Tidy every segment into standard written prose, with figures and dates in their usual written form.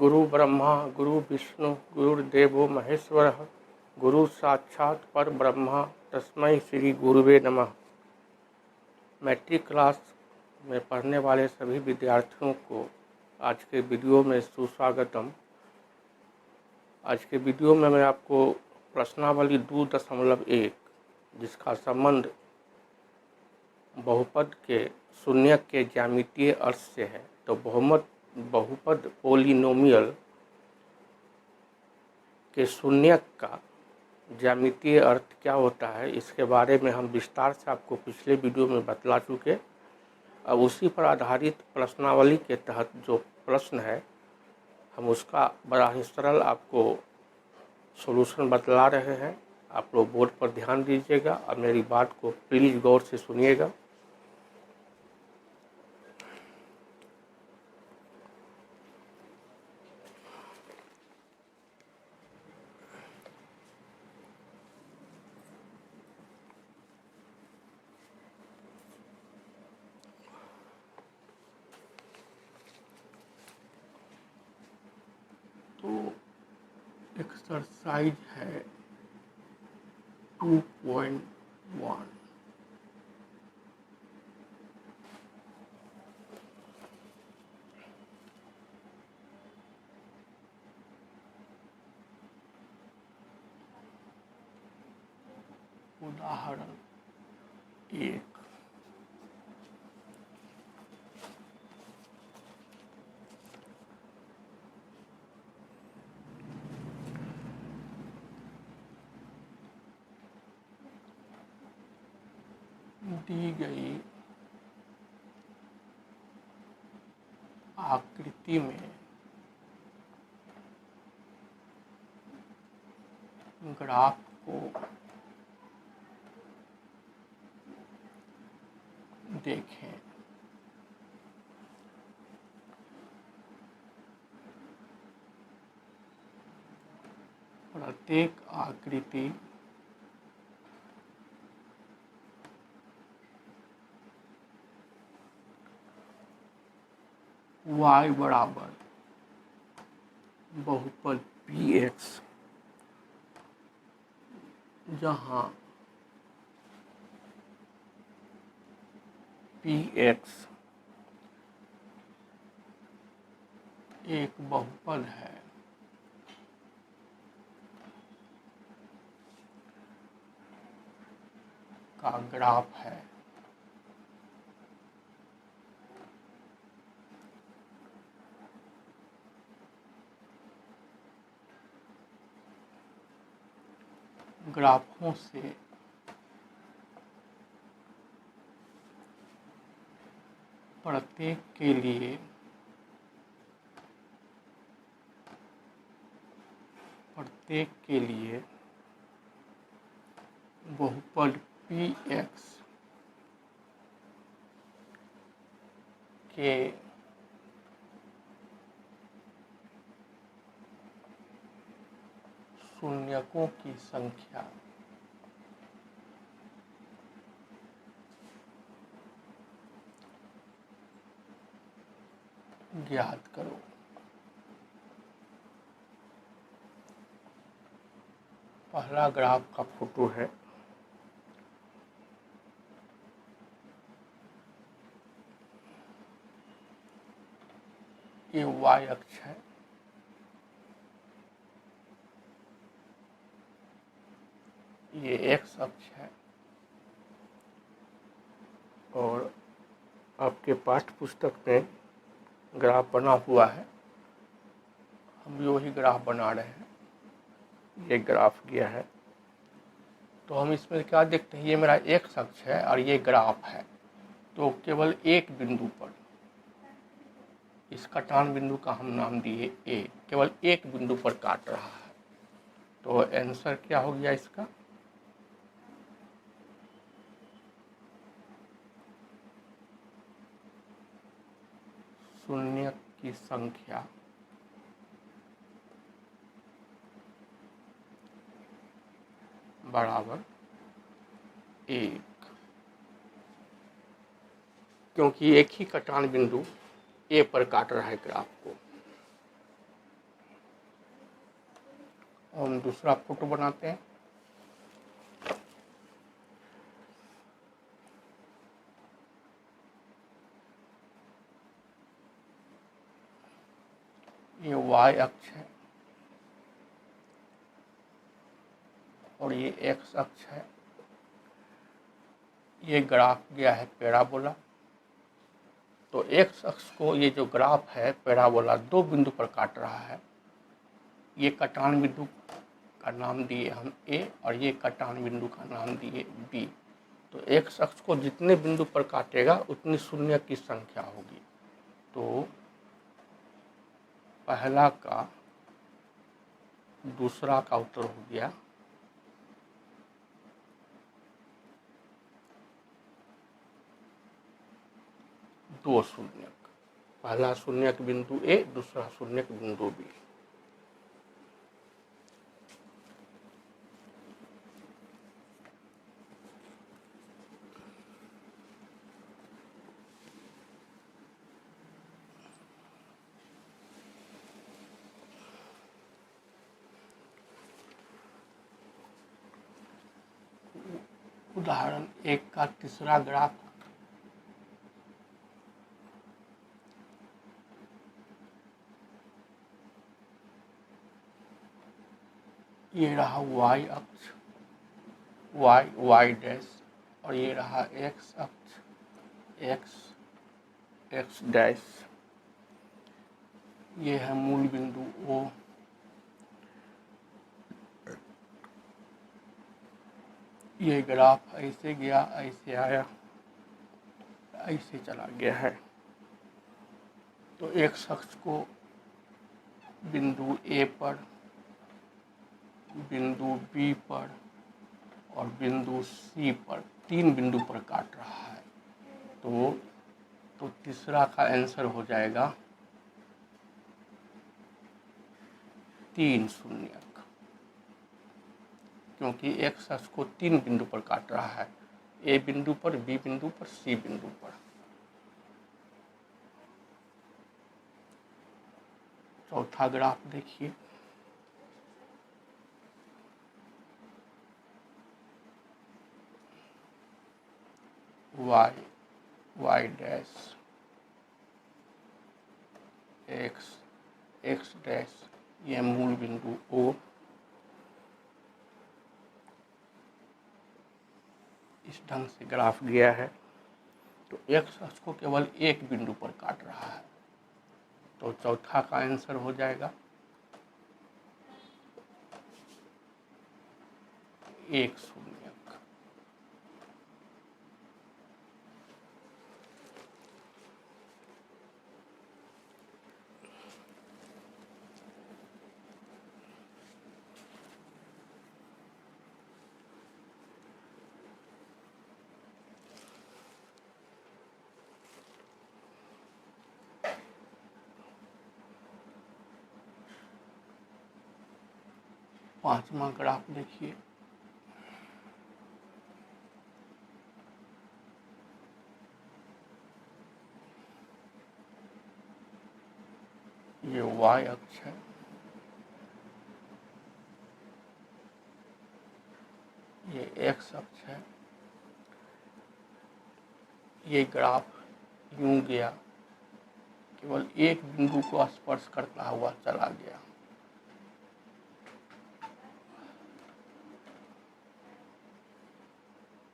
गुरु ब्रह्मा गुरु विष्णु गुरुर्देवो महेश्वरः गुरु साक्षात पर ब्रह्मा तस्मै श्री गुरुवे नमः। मैट्रिक क्लास में पढ़ने वाले सभी विद्यार्थियों को आज के वीडियो में सुस्वागतम। आज के वीडियो में मैं आपको प्रश्नावली 2.1 जिसका संबंध बहुपद के शून्यक के ज्यामितीय अर्थ से है, तो बहुपद पोलिनोमियल के शून्यक का ज्यामितीय अर्थ क्या होता है, इसके बारे में हम विस्तार से आपको पिछले वीडियो में बतला चुके। अब उसी पर आधारित प्रश्नावली के तहत जो प्रश्न है हम उसका बड़ा ही सरल आपको सॉल्यूशन बतला रहे हैं। आप लोग बोर्ड पर ध्यान दीजिएगा और मेरी बात को प्लीज़ गौर से सुनिएगा। तो एक्सरसाइज है 2.1। उदाहरण 1। दी गई आकृति में ग्राफ को देखें। प्रत्येक आकृति y बराबर बहुपद px, जहाँ px एक बहुपद है का ग्राफ है। ग्राफों से प्रत्येक के लिए बहुपद px के शून्यकों की संख्या ज्ञात करो। पहला ग्राफ का फोटो है। ये y अक्ष है, ये x अक्ष है, और आपके पाठ्य पुस्तक में ग्राफ बना हुआ है। हम भी वही ग्राफ बना रहे हैं। ये ग्राफ गया है, तो हम इसमें क्या देखते हैं, ये मेरा x अक्ष है और ये ग्राफ है। तो केवल एक बिंदु पर, इस कटान बिंदु का हम नाम दिए A, केवल एक बिंदु पर काट रहा है। तो आंसर क्या हो गया इसका, शून्य की संख्या बराबर 1, क्योंकि एक ही कटान बिंदु ए पर काट रहा है ग्राफ को। हम दूसरा फोटो बनाते हैं। ये y अक्ष है और ये x अक्ष है। ये ग्राफ गया है पैराबोला। तो x अक्ष को ये जो ग्राफ है पैराबोला 2 बिंदु पर काट रहा है। ये कटान बिंदु का नाम दिए हम A और ये कटान बिंदु का नाम दिए B। तो x अक्ष को जितने बिंदु पर काटेगा उतनी शून्य की संख्या होगी। तो पहला का दूसरा का उत्तर हो गया 2 शून्यक। पहला शून्यक बिंदु A, दूसरा शून्यक बिंदु B। उदाहरण 1 का तीसरा ग्राफ। ये रहा y अक्ष, y डैश, और ये रहा x अक्ष, x डैश। ये है मूल बिंदु O। ये ग्राफ ऐसे गया, ऐसे आया, ऐसे चला गया है। तो x अक्ष को बिंदु A पर, बिंदु B पर और बिंदु C पर, 3 बिंदु पर काट रहा है। तो तीसरा का आंसर हो जाएगा 3 शून्यक, क्योंकि x अक्ष को 3 बिंदु पर काट रहा है, A बिंदु पर, B बिंदु पर, C बिंदु पर। चौथा ग्राफ देखिए। y डैश, x डैश, ये मूल बिंदु O। इस ढंग से ग्राफ गया है। तो x अक्ष को केवल एक बिंदु पर काट रहा है। तो चौथा का आंसर हो जाएगा 1 शून्यक। पांचवा ग्राफ देखिए। ये y अक्ष है, ये x अक्ष है। ये ग्राफ यूं गया, केवल एक बिंदु को स्पर्श करता हुआ चला गया।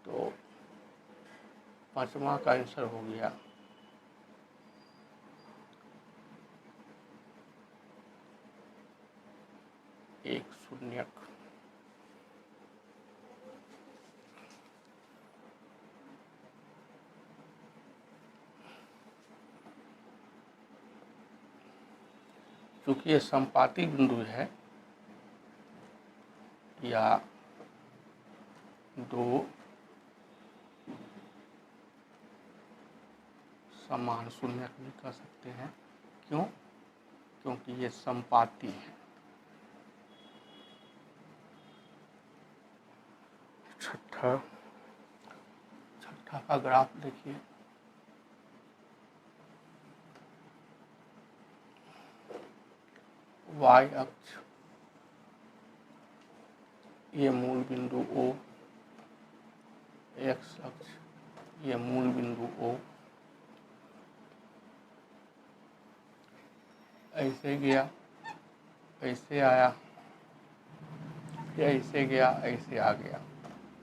तो पांचवा का आंसर हो गया 1 शून्यक। चूंकि ये संपाती बिंदु है या 2 समान शून्यक भी कह सकते हैं। क्यों? क्योंकि ये संपाती है। छठा का ग्राफ देखिए। y अक्ष, ये मूल बिंदु O, एक्स अक्ष, ये मूल बिंदु O, ऐसे गया, ऐसे आया, फिर ऐसे गया, ऐसे आ गया।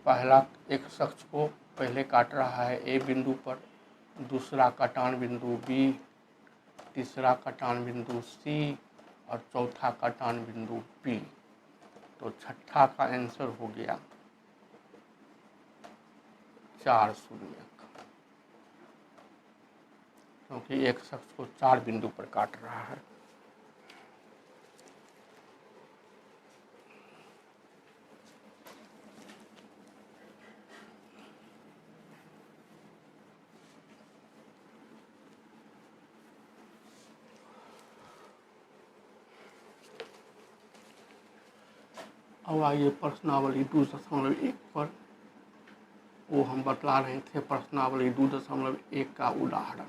पहला एक अक्ष को पहले काट रहा है ए बिंदु पर, दूसरा कटान बिंदु बी, तीसरा कटान बिंदु सी और चौथा कटान बिंदु पी। तो छठा का आंसर हो गया 4 शून्यक, क्योंकि एक अक्ष को 4 बिंदु पर काट रहा है। अब आइए प्रश्नावली 2.1 पर। वो हम बतला रहे थे प्रश्नावली 2.1 का उदाहरण।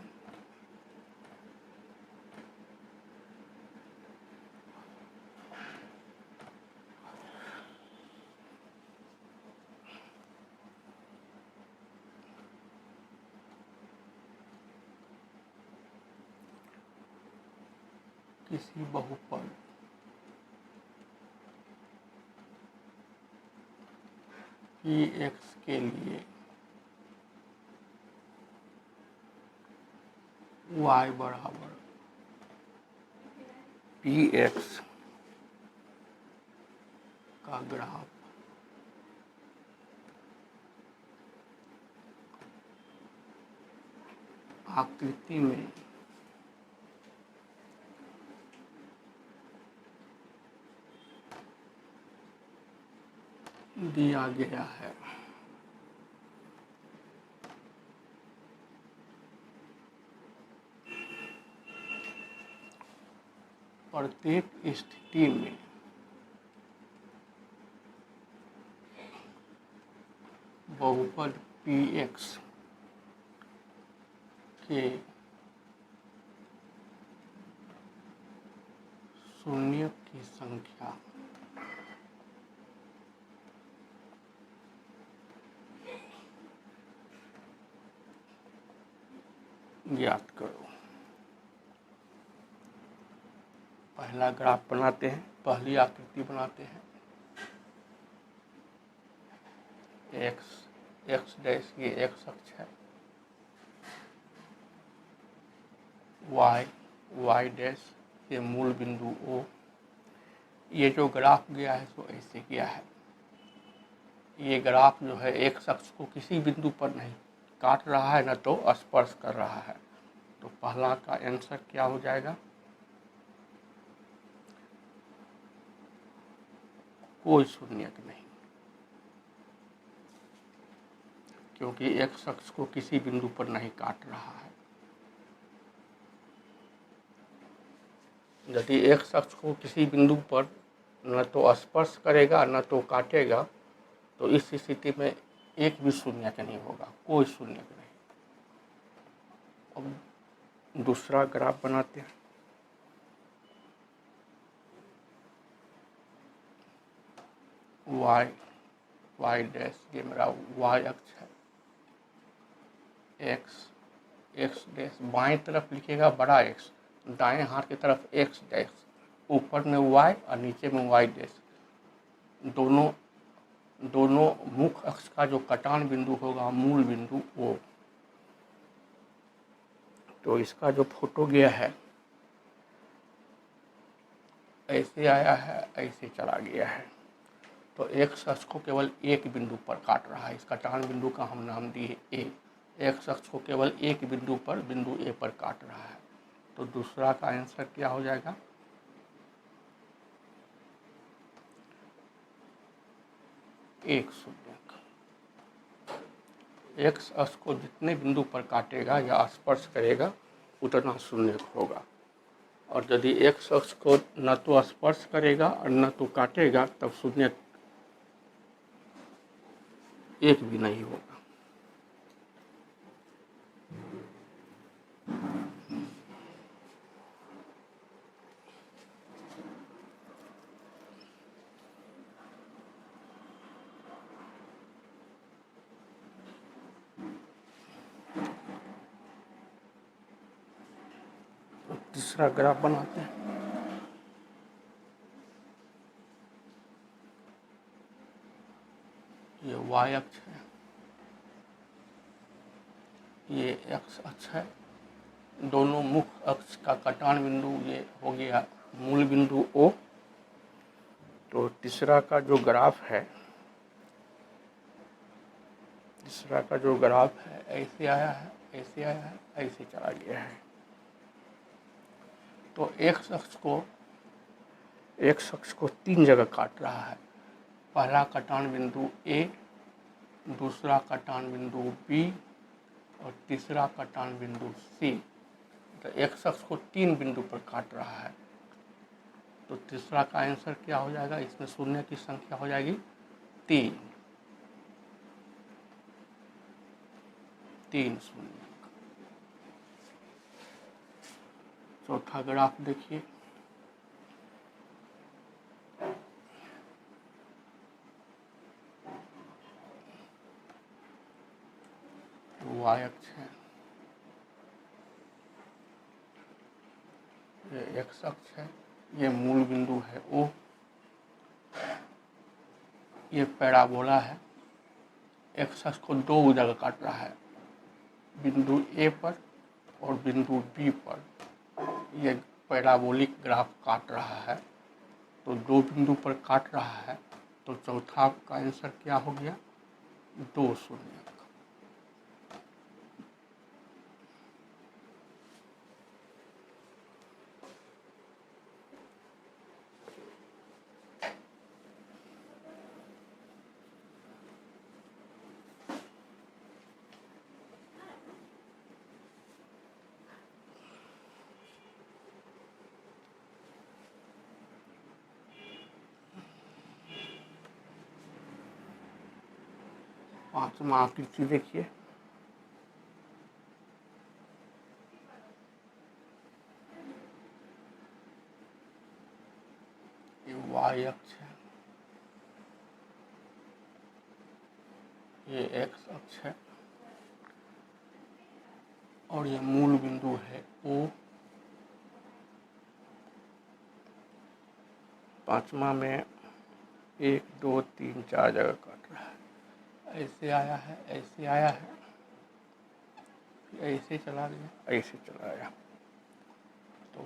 किसी बहुपद Px के लिए y बराबर Px का ग्राफ आकृति में दिया गया है। प्रत्येक स्थिति में बहुपद Px के शून्य की संख्या ज्ञात करो। पहला ग्राफ बनाते हैं, पहली आकृति बनाते हैं। एक्स डैश ये एक्स अक्ष है, वाई डैश ये मूल बिंदु O। ये जो ग्राफ गया है सो ऐसे गया है। ये ग्राफ जो है एक अक्ष को किसी बिंदु पर नहीं काट रहा है, न तो स्पर्श कर रहा है। तो पहला का आंसर क्या हो जाएगा? कोई शून्यक नहीं, क्योंकि एक अक्ष को किसी बिंदु पर नहीं काट रहा है। यदि एक अक्ष को किसी बिंदु पर न तो स्पर्श करेगा न तो काटेगा, तो इस स्थिति में एक भी शून्यक नहीं होगा, कोई शून्यक नहीं। अब दूसरा ग्राफ बनाते हैं। वाई डैश ये मेरा वाई अक्ष है, एक्स डैश बाएं तरफ लिखेगा बड़ा एक्स, दाएं हाथ की तरफ एक्स डैश, ऊपर में वाई और नीचे में वाई डैश। दोनों मुख्य अक्ष का जो कटान बिंदु होगा मूल बिंदु O। तो इसका जो फोटो गया है ऐसे आया है, ऐसे चला गया है। तो एक अक्ष को केवल एक बिंदु पर काट रहा है। इस कटान बिंदु का हम नाम दिए A। एक अक्ष को केवल एक बिंदु पर बिंदु A पर काट रहा है। तो दूसरा का आंसर क्या हो जाएगा? एक शून्यक। एक अक्ष को जितने बिंदु पर काटेगा या स्पर्श करेगा उतना शून्यक होगा। और यदि एक अक्ष को न तो स्पर्श करेगा और न तो काटेगा, तब शून्यक एक भी नहीं होगा। तीसरा ग्राफ बनाते हैं। ये y अक्ष है, ये x अक्ष है। दोनों मुख्य अक्ष का कटान बिंदु ये हो गया मूल बिंदु O। तो तीसरा का जो ग्राफ है, तीसरा का जो ग्राफ है ऐसे आया है, ऐसे आया है, ऐसे चला गया है। तो x अक्ष को 3 जगह काट रहा है। पहला कटान बिंदु A, दूसरा कटान बिंदु B और तीसरा कटान बिंदु C। तो x अक्ष को 3 बिंदु पर काट रहा है। तो तीसरा का आंसर क्या हो जाएगा? इसमें शून्य की संख्या हो जाएगी 3 शून्य। चौथा ग्राफ देखिए, y अक्ष है, ये x अक्ष है, ये मूल बिंदु है O, ये पैराबोला है। x अक्ष को 2 जगह काट रहा है, बिंदु A पर और बिंदु B पर। ये पैराबोलिक ग्राफ काट रहा है, तो 2 बिंदु पर काट रहा है। तो चौथा का आंसर क्या हो गया? 2 शून्य। पांचवा आकृति देखिए, ये y अक्ष है, ये x अक्ष है और ये मूल बिंदु है O। पांचवा में 1 2 3 4 जगह काट रहा है। ऐसे आया है, ऐसे आया है, ऐसे चला गया, ऐसे चला गया। तो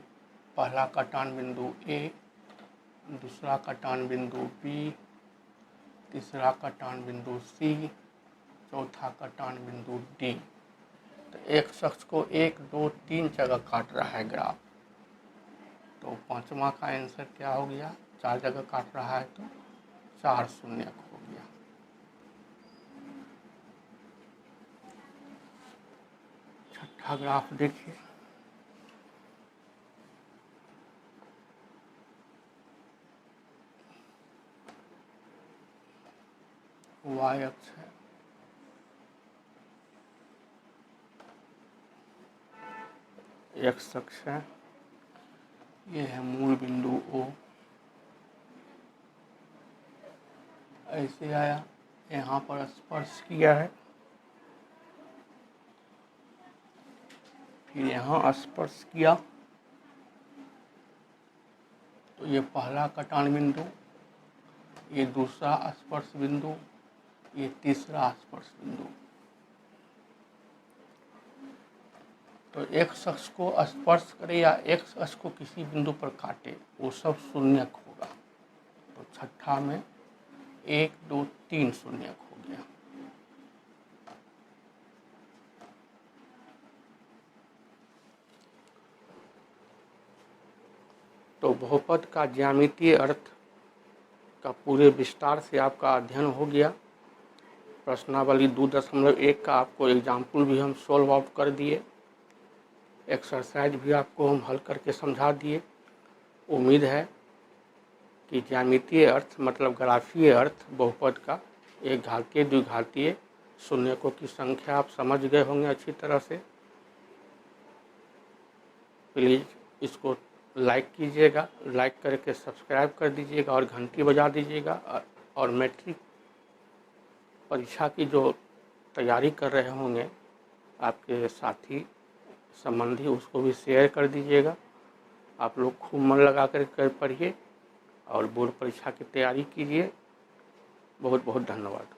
पहला कटान बिंदु A, दूसरा कटान बिंदु B, तीसरा कटान बिंदु C, चौथा कटान बिंदु D। तो एक शख्स को 1 2 3 जगह काट रहा है ग्राफ। तो पांचवा का आंसर क्या हो गया? 4 जगह काट रहा है तो 4 शून्य हो गया। छठा ग्राफ देखिए, y अक्ष है, x अक्ष है, ये है मूल बिंदु O। ऐसे आया, यहाँ पर स्पर्श किया है, फिर यहाँ स्पर्श किया। तो ये पहला कटान बिंदु, ये दूसरा स्पर्श बिंदु, ये तीसरा स्पर्श बिंदु। तो एक शख्स को स्पर्श करे या एक शख्स को किसी बिंदु पर काटे, वो सब शून्यक होगा। तो छठा में 1 2 3 शून्यक हो गया। तो बहुपद का ज्यामितीय अर्थ का पूरे विस्तार से आपका अध्ययन हो गया। प्रश्नावली 2.1 का आपको एग्जाम्पल भी हम सॉल्व आउट कर दिए, एक्सरसाइज भी आपको हम हल करके समझा दिए। उम्मीद है कि ज्यामितीय अर्थ मतलब ग्राफीय अर्थ बहुपद का एक घातीय द्विघातीय शून्यकों की संख्या आप समझ गए होंगे अच्छी तरह से। प्लीज़ इसको लाइक कीजिएगा, लाइक करके सब्सक्राइब कर दीजिएगा और घंटी बजा दीजिएगा। और मैट्रिक परीक्षा की जो तैयारी कर रहे होंगे आपके साथी संबंधी, उसको भी शेयर कर दीजिएगा। आप लोग खूब मन लगा कर पढ़िए और बोर्ड परीक्षा की तैयारी कीजिए। बहुत बहुत धन्यवाद।